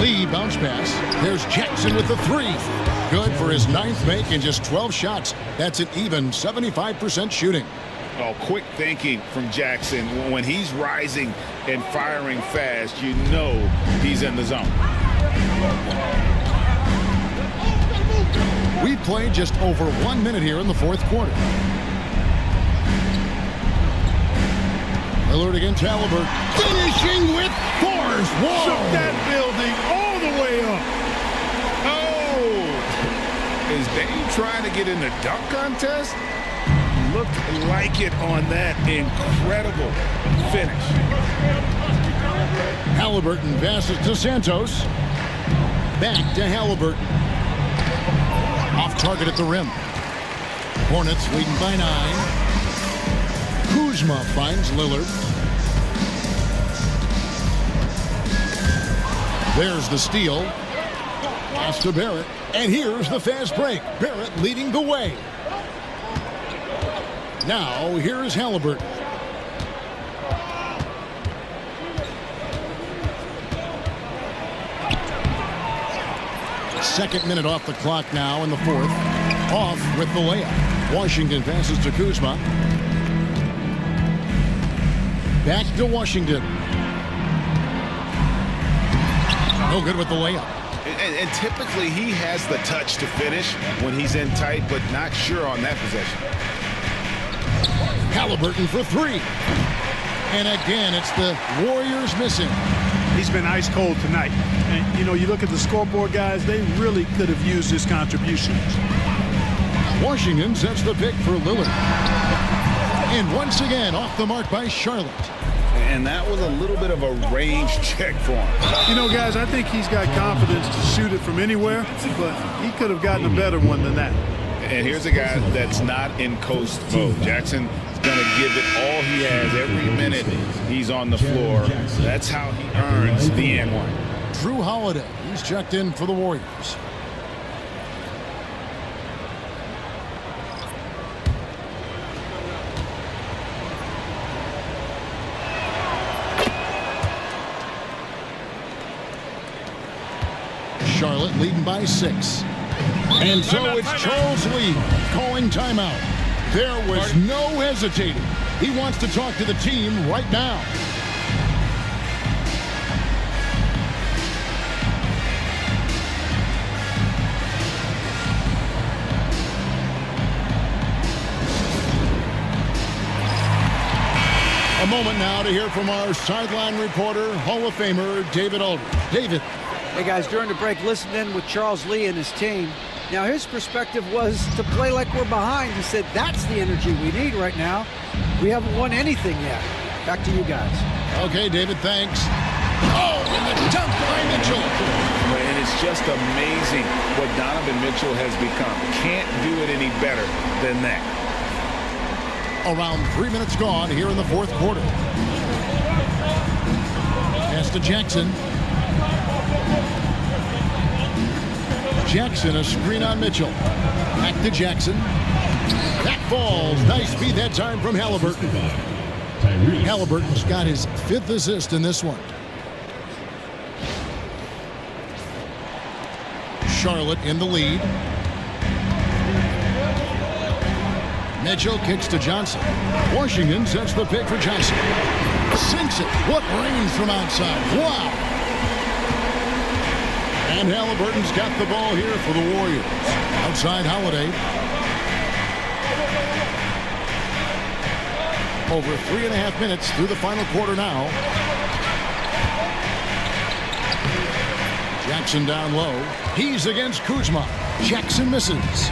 Lee bounce pass. There's Jackson with the three. Good for his 9th make in just 12 shots. That's an even 75% shooting. Oh, quick thinking from Jackson. When he's rising and firing fast, you know he's in the zone. We've played just over 1 minute here in the 4th quarter. Lillard against Halliburton. Finishing with force. Whoa! Shook that building all the way up. Oh! Is Dame trying to get in the dunk contest? Looked like it on that incredible finish. Halliburton passes to Santos. Back to Halliburton. Off target at the rim. Hornets leading by 9. Kuzma finds Lillard. There's the steal. Pass to Barrett. And here's the fast break. Barrett leading the way. Now, here's Halliburton. Second minute off the clock now in the 4th. Off with the layup. Washington passes to Kuzma. Back to Washington. No good with the layup. And typically he has the touch to finish when he's in tight, but not sure on that possession. Halliburton for 3. And again, it's the Warriors missing. He's been ice cold tonight. And, you know, you look at the scoreboard, guys, they really could have used his contributions. Washington sets the pick for Lillard. And once again, off the mark by Charlotte. And that was a little bit of a range check for him. You know, guys, I think he's got confidence to shoot it from anywhere, but he could have gotten a better one than that. And here's a guy that's not in coast mode. Jackson's going to give it all he has every minute he's on the floor. That's how he earns the N1. Drew Holiday, he's checked in for the Warriors. Charlotte leading by 6. And so it's Charles Lee calling timeout. There was no hesitating. He wants to talk to the team right now. A moment now to hear from our sideline reporter, Hall of Famer David Aldridge. David. Hey, guys, during the break, listened in with Charles Lee and his team. Now, his perspective was to play like we're behind. He said, that's the energy we need right now. We haven't won anything yet. Back to you guys. Okay, David, thanks. Oh, and the dunk by Mitchell. And it's just amazing what Donovan Mitchell has become. Can't do it any better than that. Around 3 minutes gone here in the 4th quarter. Pass to Jackson. Jackson, a screen on Mitchell. Back to Jackson. That falls. Nice feed that time from Halliburton. Halliburton's got his 5th assist in this one. Charlotte in the lead. Mitchell kicks to Johnson. Washington sets the pick for Johnson. Sinks it. What range from outside. Wow. And Halliburton's got the ball here for the Warriors. Outside Holiday. Over 3.5 minutes through the final quarter now. Jackson down low. He's against Kuzma. Jackson misses.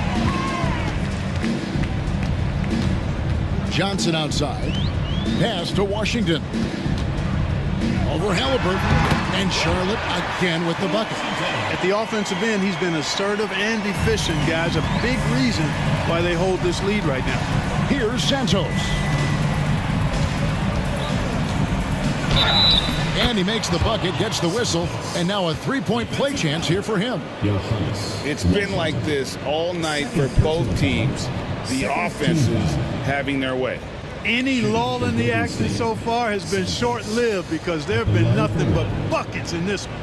Johnson outside. Pass to Washington. Over Halliburton. And Charlotte again with the bucket. At the offensive end, he's been assertive and efficient, guys. A big reason why they hold this lead right now. Here's Santos. And he makes the bucket, gets the whistle, and now a three-point play chance here for him. It's been like this all night for both teams. the offenses having their way. Any lull in the action so far has been short-lived because there have been nothing but buckets in this one.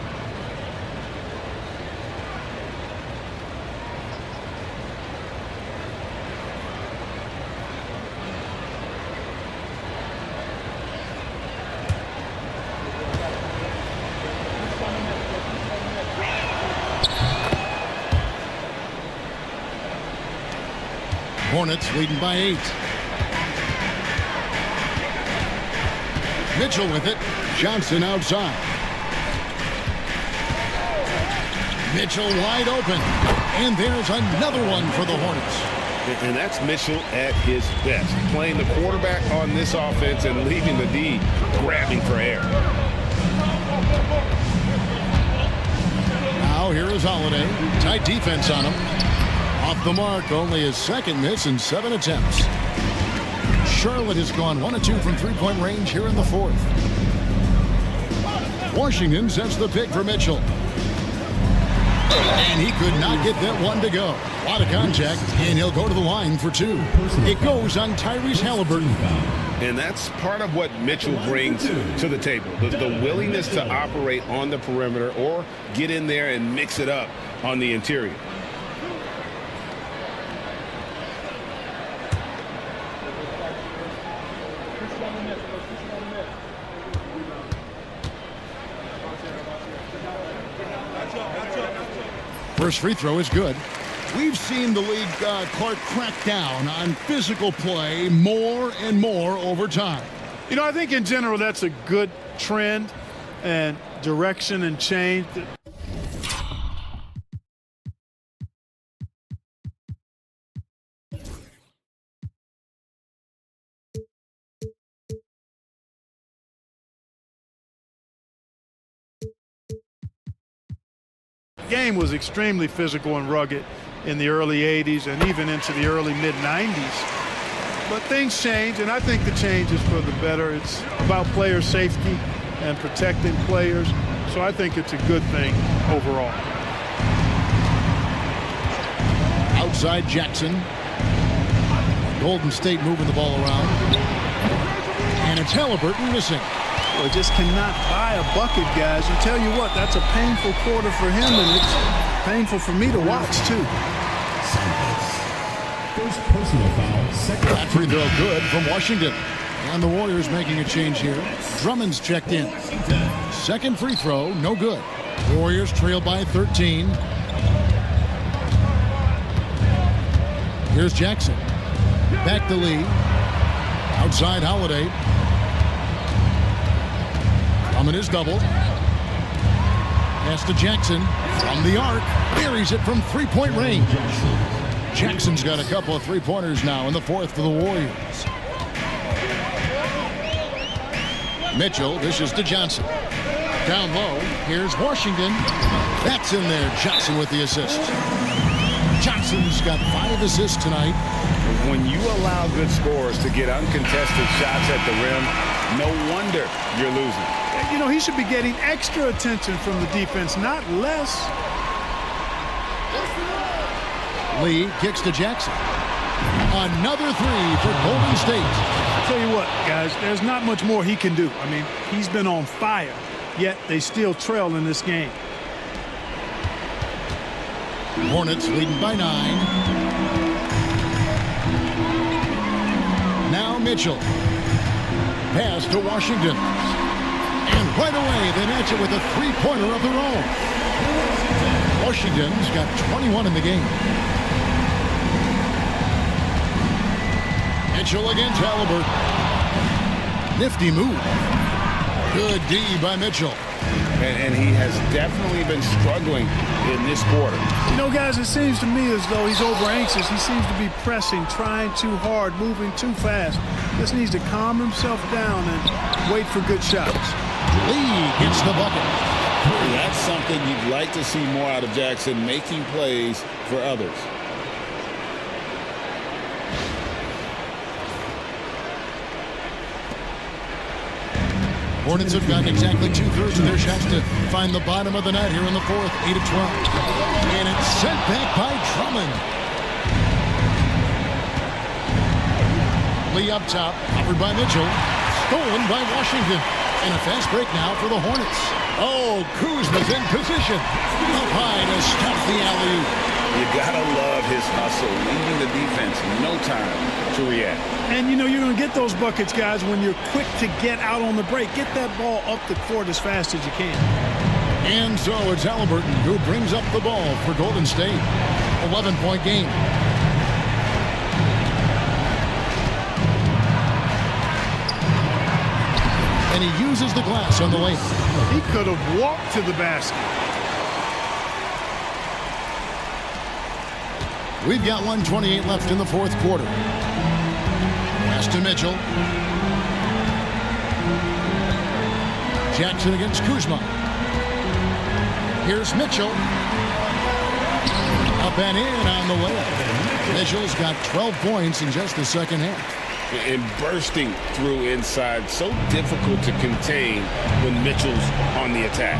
Hornets leading by 8. Mitchell with it. Johnson outside. Mitchell wide open. And there's another one for the Hornets. And that's Mitchell at his best, playing the quarterback on this offense and leaving the D grabbing for air. Now here is Holiday. Tight defense on him. Off the mark, only his second miss in 7 attempts. Charlotte has gone 1 of 2 from three-point range here in the fourth. Washington sets the pick for Mitchell. And he could not get that one to go. A lot of contact, and he'll go to the line for 2. It goes on Tyrese Halliburton. And that's part of what Mitchell brings to the table, the willingness to operate on the perimeter or get in there and mix it up on the interior. First free throw is good. We've seen the league, Clark, crack down on physical play more and more over time. You know, I think in general that's a good trend and direction and change. Game was extremely physical and rugged in the early 80s and even into the early mid-90s. But things change, and I think the change is for the better. It's about player safety and protecting players, so I think it's a good thing overall. Outside Jackson. Golden State moving the ball around. And it's Halliburton missing. Well, just cannot buy a bucket, guys. And tell you what, that's a painful quarter for him, and it's painful for me to watch, too. First personal foul, second. That free throw good from Washington. And the Warriors making a change here. Drummond's checked in. Second free throw, no good. Warriors trail by 13. Here's Jackson. Back to Lee. Outside Holiday. Drummond is double. Pass to Jackson from the arc. Buries it from three-point range. Jackson's got a couple of three-pointers now in the fourth for the Warriors. Mitchell dishes to Johnson. Down low, here's Washington. That's in there. Johnson with the assist. Johnson's got 5 assists tonight. When you allow good scorers to get uncontested shots at the rim, no wonder you're losing. You know, he should be getting extra attention from the defense, not less. Lee kicks to Jackson. Another three for Golden State. I'll tell you what, guys, there's not much more he can do. I mean, he's been on fire, yet they still trail in this game. Hornets leading by 9. Now Mitchell. Pass to Washington. And right away, they match it with a three-pointer of their own. Washington's got 21 in the game. Mitchell against Halliburton. Nifty move. Good D by Mitchell. And he has definitely been struggling in this quarter. You know, guys, it seems to me as though he's over-anxious. He seems to be pressing, trying too hard, moving too fast. Just needs to calm himself down and wait for good shots. Lee gets the bucket. That's something you'd like to see more out of Jackson, making plays for others. Hornets have gotten exactly 2/3 of their shots to find the bottom of the net here in the fourth, 8 of 12. And it's sent back by Drummond. Lee up top, covered by Mitchell. Stolen by Washington. And a fast break now for the Hornets. Oh, Kuzma's in position. Up high to stop the alley-oop. You gotta love his hustle, leaving the defense no time to react. And you know you're going to get those buckets, guys, when you're quick to get out on the break. Get that ball up the court as fast as you can. And so it's Halliburton who brings up the ball for Golden State. 11-point game. And he uses the glass on the lane. He could have walked to the basket. We've got 1:28 left in the fourth quarter. Pass to Mitchell. Jackson against Kuzma. Here's Mitchell. Up and in on the layup. Mitchell's got 12 points in just the second half. And bursting through inside, so difficult to contain when Mitchell's on the attack.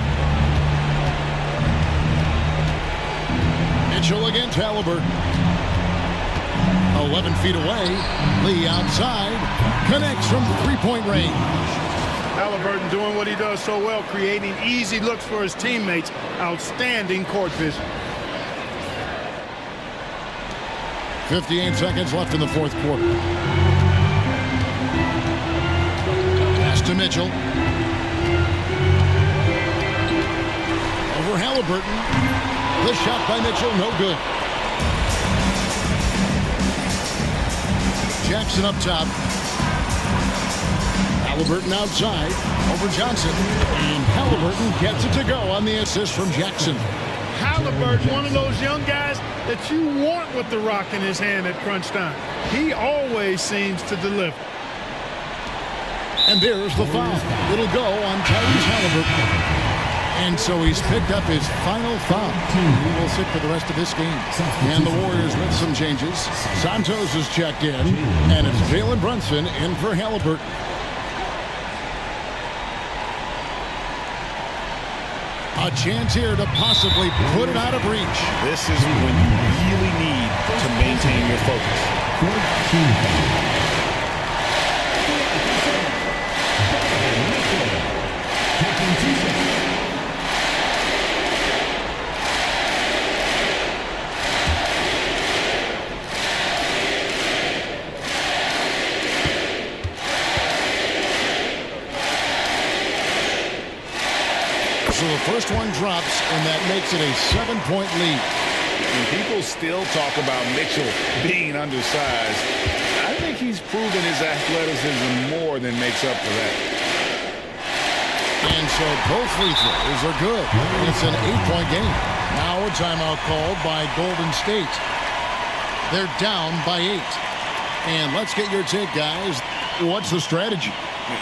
Mitchell against Halliburton. 11 feet away. Lee outside. Connects from three-point range. Halliburton doing what he does so well, creating easy looks for his teammates. Outstanding court vision. 58 seconds left in the fourth quarter. Pass to Mitchell. Over Halliburton. The shot by Mitchell, no good. Jackson up top. Halliburton outside. Over Johnson. And Halliburton gets it to go on the assist from Jackson. Halliburton, one of those young guys that you want with the rock in his hand at crunch time. He always seems to deliver. And there's the foul. It'll go on Tyrese Halliburton. And so he's picked up his final foul. He will sit for the rest of this game. And the Warriors with some changes. Santos is checked in. And it's Jalen Brunson in for Halliburton. A chance here to possibly put it out of reach. This is when you really need to maintain your focus. So the first one drops, and that makes it a 7-point lead. And people still talk about Mitchell being undersized. I think he's proven his athleticism more than makes up for that. And so both free throws are good. It's an 8-point game. Now a timeout called by Golden State. They're down by 8. And let's get your take, guys. What's the strategy?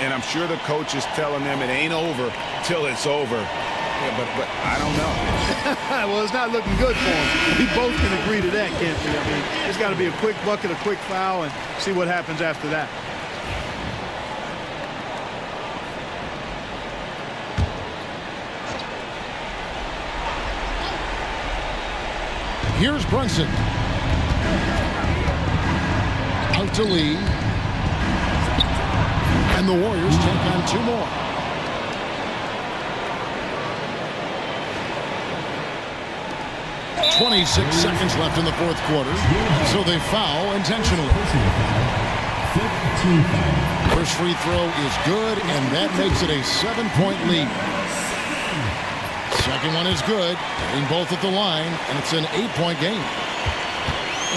And I'm sure the coach is telling them it ain't over till it's over. Yeah, but I don't know. Well, it's not looking good for him. We both can agree to that, can't we? I mean, it's got to be a quick bucket, a quick foul, and see what happens after that. Here's Brunson. Out to Lee. And the Warriors take on two more. .26 seconds left in the fourth quarter. So they foul intentionally. First free throw is good, and that makes it a 7-point lead. Second one is good, hitting both at the line, and it's an 8-point game.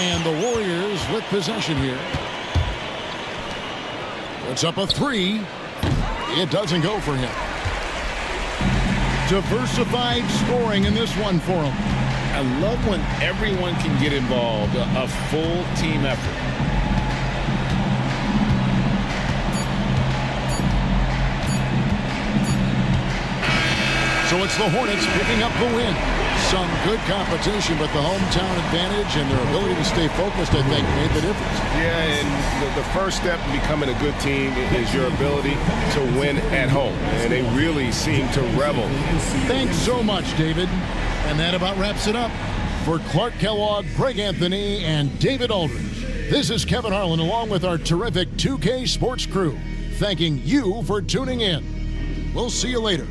And the Warriors with possession here. Puts up a three. It doesn't go for him. Diversified scoring in this one for him. I love when everyone can get involved, a full team effort. So it's the Hornets picking up the win. Some good competition, but the hometown advantage and their ability to stay focused, I think, made the difference. Yeah, and the first step in becoming a good team is your ability to win at home. And they really seem to revel. Thanks so much, David. And that about wraps it up. For Clark Kellogg, Greg Anthony, and David Aldridge, This is Kevin Harlan along with our terrific 2K Sports crew, thanking you for tuning in. We'll see you later.